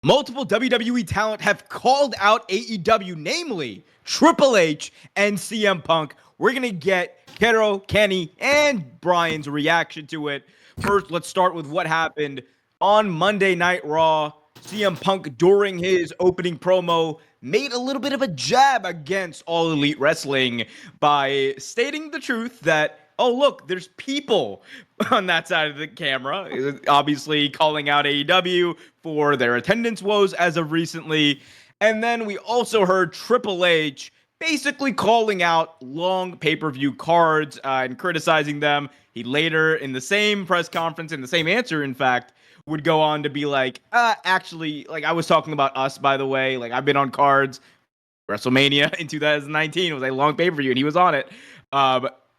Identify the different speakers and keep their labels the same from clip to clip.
Speaker 1: Multiple WWE talent have called out AEW, namely Triple H and CM Punk. We're going to get Kero, Kenny, and Brian's reaction to it. First, let's start with what happened on Monday Night Raw. CM Punk, during his opening promo, made a little bit of a jab against All Elite Wrestling by stating the truth that, oh, look, there's people on that side of the camera, obviously calling out AEW for their attendance woes as of recently. And then we also heard Triple H basically calling out long pay-per-view cards and criticizing them. He later, in the same press conference, in the same answer, in fact, would go on to be like, actually, like, I was talking about us, by the way. Like, I've been on cards. WrestleMania in 2019 was a long pay-per-view, and he was on it.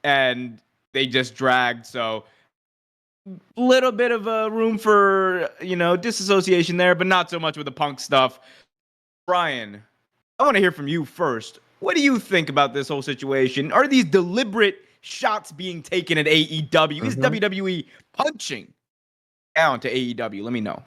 Speaker 1: And they just dragged, so little bit of a room for, disassociation there, but not so much with the Punk stuff. Brian, I want to hear from you first. What do you think about this whole situation? Are these deliberate shots being taken at AEW? Is WWE punching down to AEW? Let me know.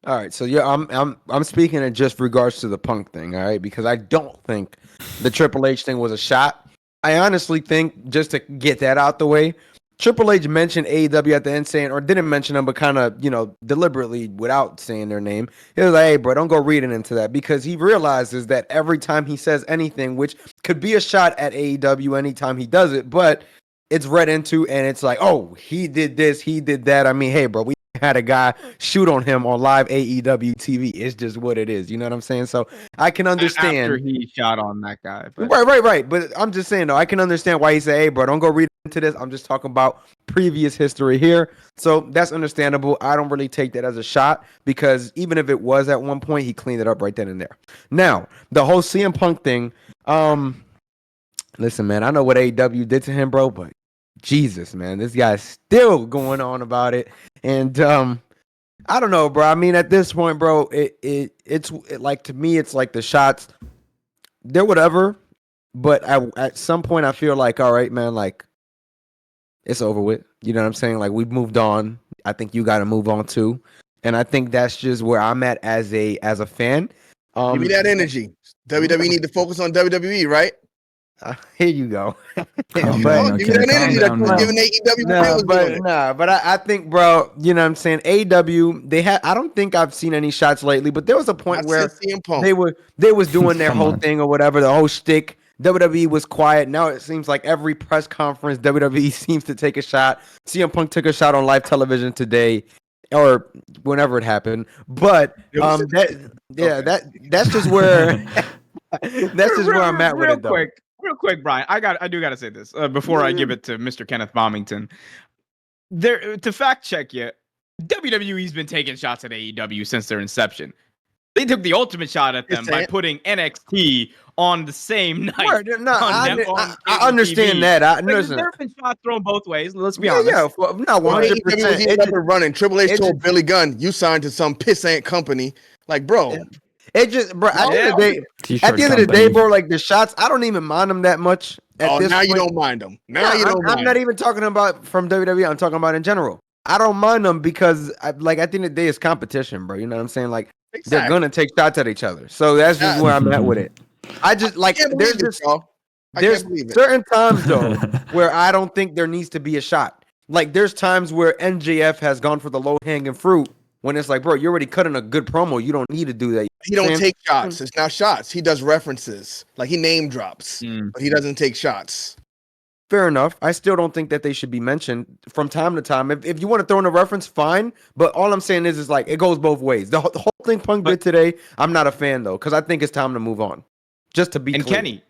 Speaker 2: All right, so yeah, I'm speaking in just regards to the Punk thing, all right, because I don't think the Triple H thing was a shot. I honestly think, just to get that out the way, Triple H mentioned AEW at the end, saying, or didn't mention them, but kind of, deliberately without saying their name. He was like, hey, bro, don't go reading into that, because he realizes that every time he says anything, which could be a shot at AEW anytime he does it, but it's read into, and it's like, oh, he did this, he did that. I mean, hey, bro, we had a guy shoot on him on live AEW TV. It's just what it is. You know what I'm saying? So I can understand.
Speaker 1: After he shot on that guy.
Speaker 2: But. Right. But I'm just saying, though, I can understand why he said, hey, bro, don't go read into this. I'm just talking about previous history here. So that's understandable. I don't really take that as a shot, because even if it was at one point, he cleaned it up right then and there. Now, the whole CM Punk thing, listen, man, I know what AEW did to him, bro, but Jesus, man, this guy's still going on about it. And I don't know, bro. I mean, at this point, bro, it's like, to me, it's like the shots, they're whatever. But at some point, I feel like, all right, man, like, it's over with. You know what I'm saying? Like, we've moved on. I think you got to move on too. And I think that's just where I'm at as a fan.
Speaker 3: Give me that energy. WWE need to focus on WWE, right?
Speaker 2: Here you go.
Speaker 3: Give me that energy that you're giving AEW.
Speaker 2: But I think, bro, you know what I'm saying? AEW, I don't think I've seen any shots lately, but there was a point where they was doing their whole thing or whatever, the whole shtick. WWE was quiet. Now it seems like every press conference, WWE seems to take a shot. CM Punk took a shot on live television today, or whenever it happened. But that's just where that's just where I'm at with it, though.
Speaker 1: Real quick, Brian, I do gotta say this before I give it to Mr. Kenneth Bomington. To fact check you, WWE's been taking shots at AEW since their inception. They took the ultimate shot at them by putting NXT on the same night.
Speaker 2: I understand that.
Speaker 1: There have been shots thrown both ways. Let's be honest.
Speaker 2: Yeah, not 100%.
Speaker 3: He up and running. Triple H told Billy Gunn, "You signed to some pissant company." Like, bro.
Speaker 2: It just, bro. At the end of the day, bro, like the shots, I don't even mind them that much.
Speaker 3: Now you don't mind them.
Speaker 2: I'm not even talking about from WWE. I'm talking about in general. I don't mind them because, at the end of the day, it's competition, bro. You know what I'm saying? Like, they're gonna take shots at each other. So that's just where I'm at with it. I just like there's certain times though where I don't think there needs to be a shot. Like, there's times where NJF has gone for the low hanging fruit. When it's like, bro, you're already cutting a good promo. You don't need to do that.
Speaker 3: He don't take shots. It's not shots. He does references. Like, he name drops, but he doesn't take shots.
Speaker 2: Fair enough. I still don't think that they should be mentioned from time to time. If you want to throw in a reference, fine. But all I'm saying is like, it goes both ways. The whole thing Punk did today, I'm not a fan, though, because I think it's time to move on. Just to be clear.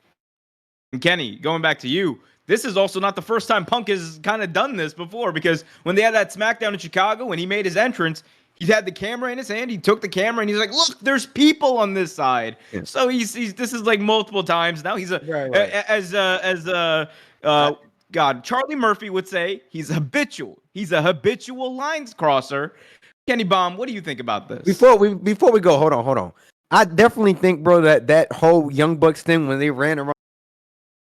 Speaker 1: Kenny, going back to you, this is also not the first time Punk has kind of done this before, because when they had that SmackDown in Chicago, when he made his entrance, he had the camera in his hand. He took the camera and he's like, "Look, there's people on this side." Yeah. So he's this is like multiple times now. He's Charlie Murphy would say, he's habitual. He's a habitual lines crosser. Kenny Bomb, what do you think about this?
Speaker 2: Before we go, hold on. I definitely think, bro, that whole Young Bucks thing when they ran around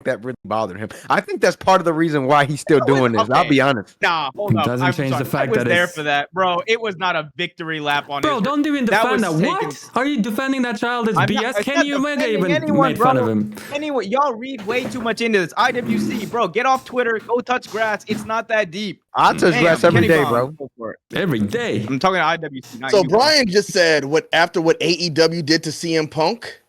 Speaker 2: that really bothered him. I think that's part of the reason why he's still doing this. I'll be honest.
Speaker 1: Nah, hold up.
Speaker 4: Doesn't change the fact
Speaker 1: I was
Speaker 4: that
Speaker 1: there
Speaker 4: it's...
Speaker 1: for that, bro. It was not a victory lap on
Speaker 4: Bro,
Speaker 1: Israel.
Speaker 4: don't even defend that.
Speaker 1: taken-
Speaker 4: What? Are you defending that child? It's BS.
Speaker 1: I'm
Speaker 4: Kenny
Speaker 1: not
Speaker 4: Omega
Speaker 1: defending
Speaker 4: even
Speaker 1: anyone,
Speaker 4: made fun
Speaker 1: bro.
Speaker 4: of him.
Speaker 1: Anyway, y'all read way too much into this. IWC, bro, get off Twitter. Go touch grass. It's not that deep.
Speaker 2: I touch grass every
Speaker 1: Kenny
Speaker 2: day,
Speaker 1: Bond,
Speaker 2: bro.
Speaker 1: go for it.
Speaker 4: Every day.
Speaker 1: I'm talking to IWC. Not
Speaker 3: So
Speaker 1: you, bro.
Speaker 3: Brian just said after what AEW did to CM Punk.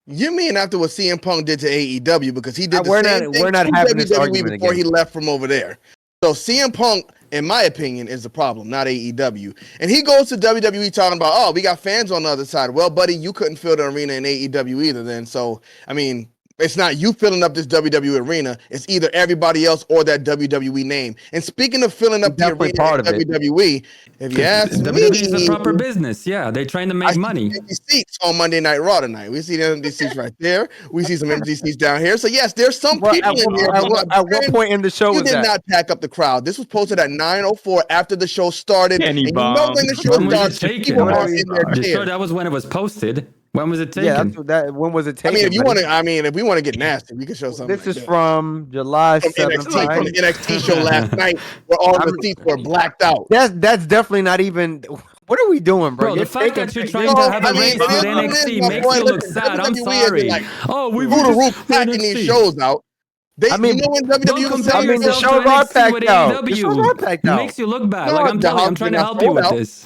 Speaker 3: You mean after what CM Punk did to AEW, because he did the same thing
Speaker 2: we're not
Speaker 3: to
Speaker 2: having this
Speaker 3: WWE
Speaker 2: argument
Speaker 3: before
Speaker 2: again.
Speaker 3: he left from over there. So CM Punk, in my opinion, is the problem, not AEW. And he goes to WWE talking about, oh, we got fans on the other side. Well, buddy, you couldn't fill the arena in AEW either then. So, I mean, it's not you filling up this WWE arena. It's either everybody else or that WWE name. And speaking of filling up the arena in WWE, if you ask me,
Speaker 4: WWE is a proper business. Yeah, they're trying to make money.
Speaker 3: Empty seats on Monday Night Raw tonight. We see the empty seats right there. We see some empty seats down here. So yes, there's some people in here.
Speaker 2: At what point in the show
Speaker 3: you
Speaker 2: was
Speaker 3: did
Speaker 2: that?
Speaker 3: not pack up the crowd. This was posted at 9:04 after the show started.
Speaker 1: Kenny
Speaker 3: And you know
Speaker 1: Bomb.
Speaker 3: when the show
Speaker 4: When was it
Speaker 3: starts,
Speaker 4: taken?
Speaker 3: people are in their
Speaker 4: Sure,
Speaker 3: chairs.
Speaker 4: that was when it was posted. When was it taken?
Speaker 2: Yeah, that's what that. When was it
Speaker 3: I
Speaker 2: taken?
Speaker 3: mean, if you
Speaker 2: buddy?
Speaker 3: want to, if we want to get nasty, we can show something.
Speaker 2: This
Speaker 3: like
Speaker 2: is
Speaker 3: that.
Speaker 2: from July
Speaker 3: From
Speaker 2: 7th.
Speaker 3: NXT, from the NXT show last night, where all the seats were blacked out.
Speaker 2: That's definitely not even. What are we doing, bro?
Speaker 4: Bro, the fact that you're trying
Speaker 3: No,
Speaker 4: to have
Speaker 3: I
Speaker 4: a
Speaker 3: mean,
Speaker 4: race
Speaker 3: it
Speaker 4: with
Speaker 3: is what it
Speaker 4: NXT
Speaker 3: is, my
Speaker 4: makes
Speaker 3: boy.
Speaker 4: you look
Speaker 3: Listen,
Speaker 4: sad. I'm
Speaker 3: WWE is
Speaker 4: sorry.
Speaker 3: like
Speaker 4: Oh, we
Speaker 3: through
Speaker 4: were
Speaker 3: the
Speaker 4: just
Speaker 3: roof packing these shows out. They,
Speaker 2: I mean,
Speaker 3: you know when WWE
Speaker 4: Don't
Speaker 3: was
Speaker 4: compare
Speaker 3: saying
Speaker 2: the
Speaker 4: yourself
Speaker 2: shows
Speaker 4: to
Speaker 2: are
Speaker 4: NXT
Speaker 2: packed
Speaker 4: with
Speaker 2: out. The shows are
Speaker 4: AEW.
Speaker 2: packed
Speaker 4: It
Speaker 2: out.
Speaker 4: makes you look bad.
Speaker 3: No,
Speaker 4: Like I'm telling you, I'm
Speaker 3: they're
Speaker 4: trying to
Speaker 3: not
Speaker 4: help you
Speaker 3: sold
Speaker 4: with
Speaker 3: out.
Speaker 4: this.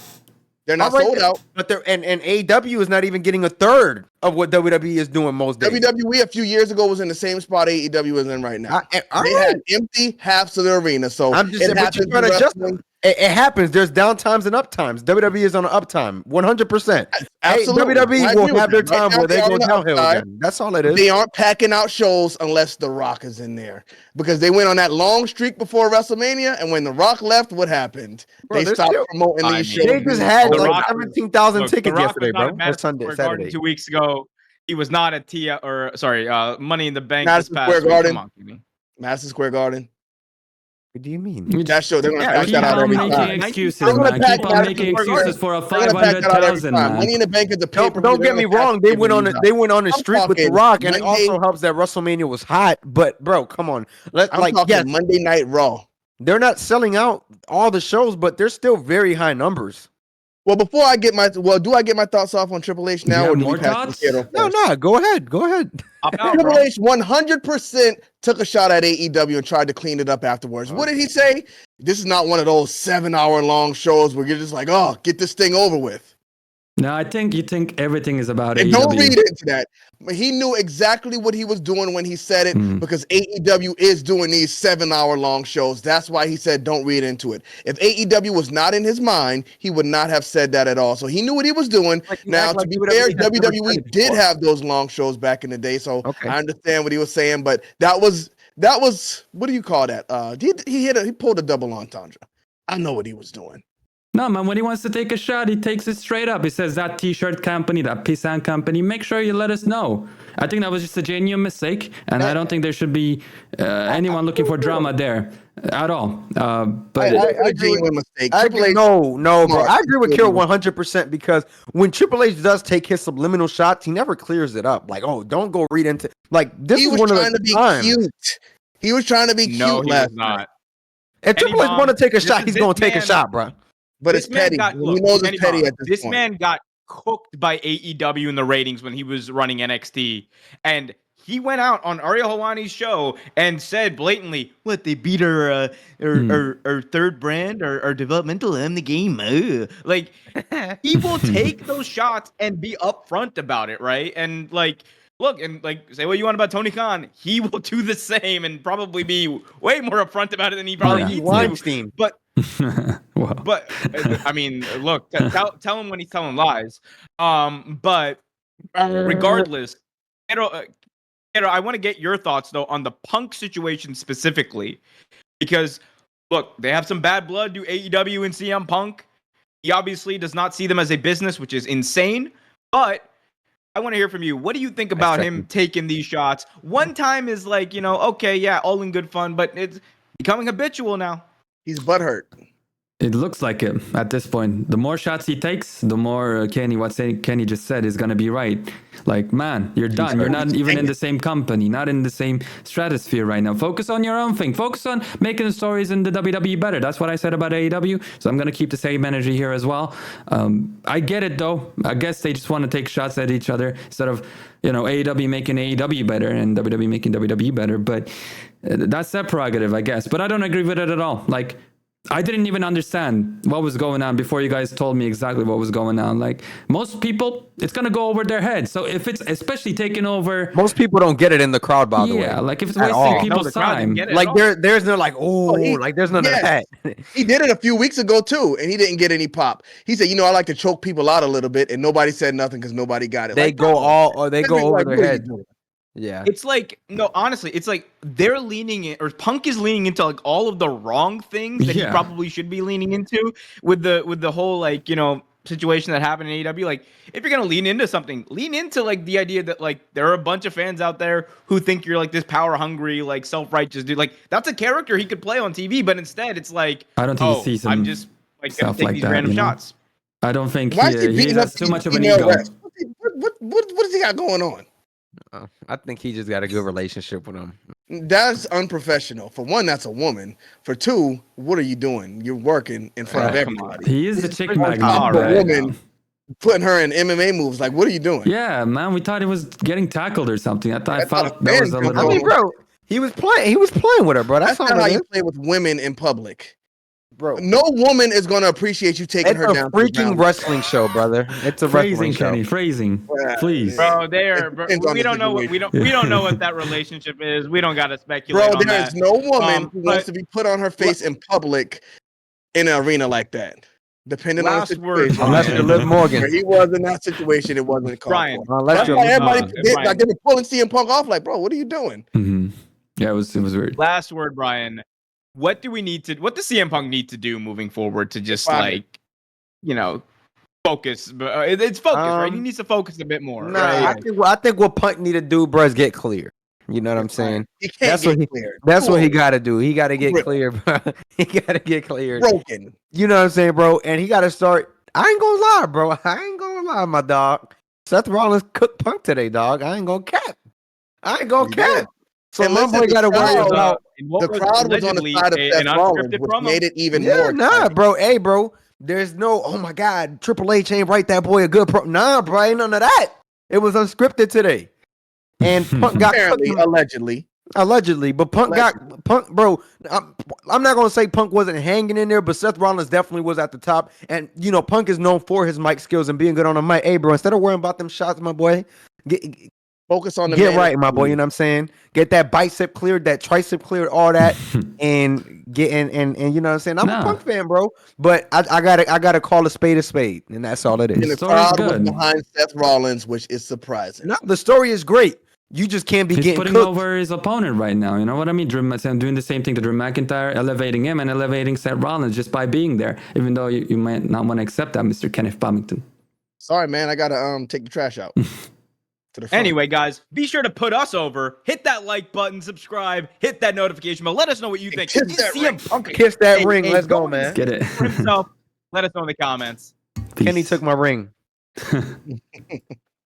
Speaker 3: they're not
Speaker 2: All right,
Speaker 3: sold out.
Speaker 2: But they're and AEW is not even getting a third of what WWE is doing most days.
Speaker 3: WWE a few years ago was in the same spot AEW is in right now.
Speaker 2: All
Speaker 3: They
Speaker 2: right.
Speaker 3: had empty halves of the arena, so
Speaker 2: I'm just
Speaker 3: it
Speaker 2: saying, but
Speaker 3: happens
Speaker 2: you're trying to
Speaker 3: in
Speaker 2: adjust
Speaker 3: wrestling.
Speaker 2: them. It happens. There's down times and up times. WWE is on an uptime, 100%.
Speaker 3: Absolutely. I
Speaker 2: WWE
Speaker 3: agree
Speaker 2: will
Speaker 3: with
Speaker 2: have their
Speaker 3: that. Right
Speaker 2: time
Speaker 3: now,
Speaker 2: where they
Speaker 3: they are
Speaker 2: go
Speaker 3: on the
Speaker 2: downhill
Speaker 3: upside.
Speaker 2: again. That's all it is.
Speaker 3: They aren't packing out shows unless The Rock is in there, because they went on that long streak before WrestleMania, and when The Rock left, what happened?
Speaker 2: Bro,
Speaker 3: They
Speaker 2: they're
Speaker 3: stopped
Speaker 2: still-
Speaker 3: promoting
Speaker 1: I
Speaker 3: these
Speaker 1: mean,
Speaker 3: shows.
Speaker 2: They just had
Speaker 1: The
Speaker 2: like
Speaker 1: Rock-
Speaker 2: 17,000
Speaker 1: Look, The
Speaker 2: tickets
Speaker 1: Rock
Speaker 2: yesterday,
Speaker 1: was not
Speaker 2: bro.
Speaker 1: at
Speaker 2: Or
Speaker 1: Madison
Speaker 2: Sunday,
Speaker 1: Square Garden
Speaker 2: Saturday.
Speaker 1: 2 weeks ago. He was not at Money in the Bank
Speaker 3: Madison
Speaker 1: this past
Speaker 3: Square
Speaker 1: week.
Speaker 3: Garden.
Speaker 1: Come on, Kenny.
Speaker 3: Madison Square Garden.
Speaker 2: What do you mean?
Speaker 3: That show, they're going to
Speaker 1: Yeah,
Speaker 3: pack
Speaker 1: keep
Speaker 3: that out
Speaker 4: on
Speaker 3: every
Speaker 4: making
Speaker 3: time.
Speaker 4: excuses,
Speaker 3: They're gonna
Speaker 4: man.
Speaker 3: pack
Speaker 4: Keep on
Speaker 3: Madison
Speaker 4: making
Speaker 3: Square Garden.
Speaker 4: excuses for a
Speaker 3: They're gonna pack that out every
Speaker 4: 500,000,
Speaker 3: time. Money
Speaker 4: man.
Speaker 3: in the Bank is the paper.
Speaker 2: Don't get me wrong. They went on a
Speaker 3: I'm
Speaker 2: streak with The
Speaker 3: talking
Speaker 2: Rock, and it
Speaker 3: Monday-
Speaker 2: also helps that WrestleMania was hot. But bro, come on.
Speaker 3: I'm talking Monday Night Raw.
Speaker 2: They're not selling out all the shows, but they're still very high numbers.
Speaker 3: Well, do I get my thoughts off on Triple H now,
Speaker 4: You
Speaker 3: or
Speaker 4: have
Speaker 3: do we
Speaker 4: more
Speaker 3: pass
Speaker 4: thoughts?
Speaker 3: to Cato
Speaker 2: No,
Speaker 3: first?
Speaker 2: go ahead. Go ahead.
Speaker 1: Up out,
Speaker 3: Triple
Speaker 1: bro.
Speaker 3: H 100% took a shot at AEW and tried to clean it up afterwards. What did he say? This is not one of those 7-hour long shows where you're just like, oh, get this thing over with.
Speaker 4: No, I think you think everything is about
Speaker 3: And
Speaker 4: AEW.
Speaker 3: don't read into that. But he knew exactly what he was doing when he said it, because AEW is doing these 7-hour long shows. That's why he said don't read into it. If AEW was not in his mind, he would not have said that at all. So he knew what he was doing. Now, to be fair, WWE did have those long shows back in the day, so
Speaker 2: Okay.
Speaker 3: I understand what he was saying. But that was what do you call that? He pulled a double entendre. I know what he was doing.
Speaker 4: No, man, when he wants to take a shot, he takes it straight up. He says, that t-shirt company, that Pisan company, make sure you let us know. I think that was just a genuine mistake, and I don't think there should be anyone looking for drama there at all. But
Speaker 3: I agree with mistake.
Speaker 2: No, bro. I agree with Kiro
Speaker 3: Triple H.
Speaker 2: 100% because when Triple H does take his subliminal shots, he never clears it up. Like, oh, don't go read into like this
Speaker 3: He
Speaker 2: is
Speaker 3: was
Speaker 2: one of
Speaker 3: trying
Speaker 2: the
Speaker 3: to be
Speaker 2: times.
Speaker 3: cute. He was trying to be
Speaker 1: No,
Speaker 3: cute
Speaker 1: he
Speaker 3: last
Speaker 1: was
Speaker 3: night.
Speaker 1: not.
Speaker 2: If Triple H
Speaker 1: Bomb,
Speaker 2: want to take a
Speaker 1: this
Speaker 2: shot,
Speaker 1: is-
Speaker 2: he's
Speaker 1: this
Speaker 2: going to take a
Speaker 1: man-
Speaker 2: shot, bro.
Speaker 3: But
Speaker 1: This
Speaker 3: it's
Speaker 1: man
Speaker 3: petty.
Speaker 1: got-
Speaker 3: He
Speaker 1: look,
Speaker 3: knows
Speaker 1: Kenny
Speaker 3: it's petty
Speaker 1: Bomb,
Speaker 3: at this
Speaker 1: This
Speaker 3: point.
Speaker 1: man got cooked by AEW in the ratings when he was running NXT, and he went out on Ariel Helwani's show and said blatantly, "What, they beat our third brand, our developmental in the game?" Like, he will take those shots and be upfront about it, right? And like, look, and like, say what you want about Tony Khan, he will do the same and probably be way more upfront about it than he probably
Speaker 4: Yeah.
Speaker 1: needs to.
Speaker 2: Weinstein.
Speaker 1: But
Speaker 4: wow.
Speaker 1: but I mean, look, tell him when he's telling lies. But regardless, I want to get your thoughts though on the Punk situation specifically, because look, they have some bad blood to AEW and CM Punk. He obviously does not see them as a business, which is insane. But I want to hear from you. What do you think about him taking these shots? One time is like, okay, yeah, all in good fun, but it's becoming habitual now.
Speaker 3: He's butthurt.
Speaker 4: It looks like it at this point. The more shots he takes, the more Kenny just said is gonna be right. Like, man, you're done. You're not even in the same company, not in the same stratosphere right now. Focus on your own thing. Focus on making the stories in the WWE better. That's what I said about AEW. So I'm gonna keep the same energy here as well. I get it though. I guess they just want to take shots at each other instead of AEW making AEW better and WWE making WWE better. But that's their prerogative, I guess. But I don't agree with it at all. Like, I didn't even understand what was going on before you guys told me exactly what was going on. Like, most people, it's going to go over their heads. So if it's especially taking over...
Speaker 2: Most people don't get it in the crowd, by the way.
Speaker 4: Yeah, like if it's
Speaker 2: At
Speaker 4: wasting
Speaker 2: all.
Speaker 4: people's time.
Speaker 2: Like, there's no like, like, there's none of that.
Speaker 3: He did it a few weeks ago, too, and he didn't get any pop. He said, I like to choke people out a little bit, and nobody said nothing because nobody got it.
Speaker 2: They
Speaker 3: like,
Speaker 2: go over their heads.
Speaker 3: Doing?
Speaker 2: Yeah.
Speaker 1: It's like, no, honestly, it's like they're leaning in, or Punk is leaning into like all of the wrong things that he probably should be leaning into with the whole like, situation that happened in AEW. Like, if you're gonna lean into something, lean into like the idea that like there are a bunch of fans out there who think you're like this power hungry, like self-righteous dude. Like, that's a character he could play on TV, but instead it's like,
Speaker 4: I don't think he sees
Speaker 1: I'm just like gonna take these random shots.
Speaker 4: I don't think
Speaker 3: Why is
Speaker 4: he has too much of an ego.
Speaker 3: What does he got going on?
Speaker 2: I think he just got a good relationship with him.
Speaker 3: That's unprofessional. For one, that's a woman. For two, what are you doing? You're working in front of everybody.
Speaker 4: He is the chick magnet.
Speaker 3: A woman putting her in MMA moves. Like, what are you doing?
Speaker 4: Yeah, man. We thought he was getting tackled or something. I thought that was a little.
Speaker 2: I mean, bro, he was playing with her, bro.
Speaker 3: That's not how you play with women in public. Bro, no woman is going to appreciate you taking her down.
Speaker 2: It's a freaking wrestling show, brother. It's a wrestling show.
Speaker 4: Kenny, phrasing, please.
Speaker 1: Bro, we don't know what we don't know what that relationship is. We don't got to speculate.
Speaker 3: Bro, there is no woman who wants to be put on her face in public in an arena like that. Depending on the situation.
Speaker 2: Unless you're Liv Morgan.
Speaker 3: Where he was in that situation, it wasn't called.
Speaker 1: Brian.
Speaker 2: Unless you're
Speaker 3: everybody like they were pulling CM Punk off. Like, bro, what are you doing?
Speaker 4: Mm-hmm. Yeah, it was weird.
Speaker 1: Last word, Brian. What does CM Punk need to do moving forward to just focus? It's focus, right? He needs to focus a bit more. Right?
Speaker 2: I think what Punk need to do, bro, is get clear. You know what I'm saying?
Speaker 3: He can't get clear.
Speaker 2: That's what he got to do. He got to get clear, bro. He got to get clear.
Speaker 3: Broken.
Speaker 2: You know what I'm saying, bro? And he got to start. I ain't gonna lie, bro. I ain't gonna lie, my dog. Seth Rollins cooked Punk today, dog. I ain't gonna cap. So my boy got to worry about.
Speaker 3: The crowd was on the side of Seth Rollins, which made it even more.
Speaker 2: Nah, bro. Hey, bro. There's no, oh my God, Triple H ain't write that boy a good pro. Nah, bro, ain't none of that. It was unscripted today. And Punk got
Speaker 3: apparently,
Speaker 2: allegedly, but Punk got bro. I'm not gonna say Punk wasn't hanging in there, but Seth Rollins definitely was at the top. And Punk is known for his mic skills and being good on the mic. Hey, bro, instead of worrying about them shots, my boy,
Speaker 3: focus on the
Speaker 2: right, my boy. You know what I'm saying? Get that bicep cleared, that tricep cleared, all that, and get and you know what I'm saying? I'm a Punk fan, bro. But I gotta call a spade, and that's all it is.
Speaker 3: And the crowd was behind Seth Rollins, which is surprising.
Speaker 2: No, the story is great. You just can't be getting
Speaker 4: putting
Speaker 2: cooked
Speaker 4: over his opponent right now. You know what I mean? Doing the same thing to Drew McIntyre, elevating him and elevating Seth Rollins just by being there, even though you might not want to accept that, Mr. Kenneth Bovington.
Speaker 3: Sorry, man. I gotta take the trash out.
Speaker 1: Anyway, guys, be sure to put us over. Hit that like button, subscribe, hit that notification bell. Let us know what you think.
Speaker 2: Kiss that ring. Let's go, man.
Speaker 4: Let's get it.
Speaker 1: Let us know in the comments.
Speaker 4: Peace.
Speaker 2: Kenny took my ring.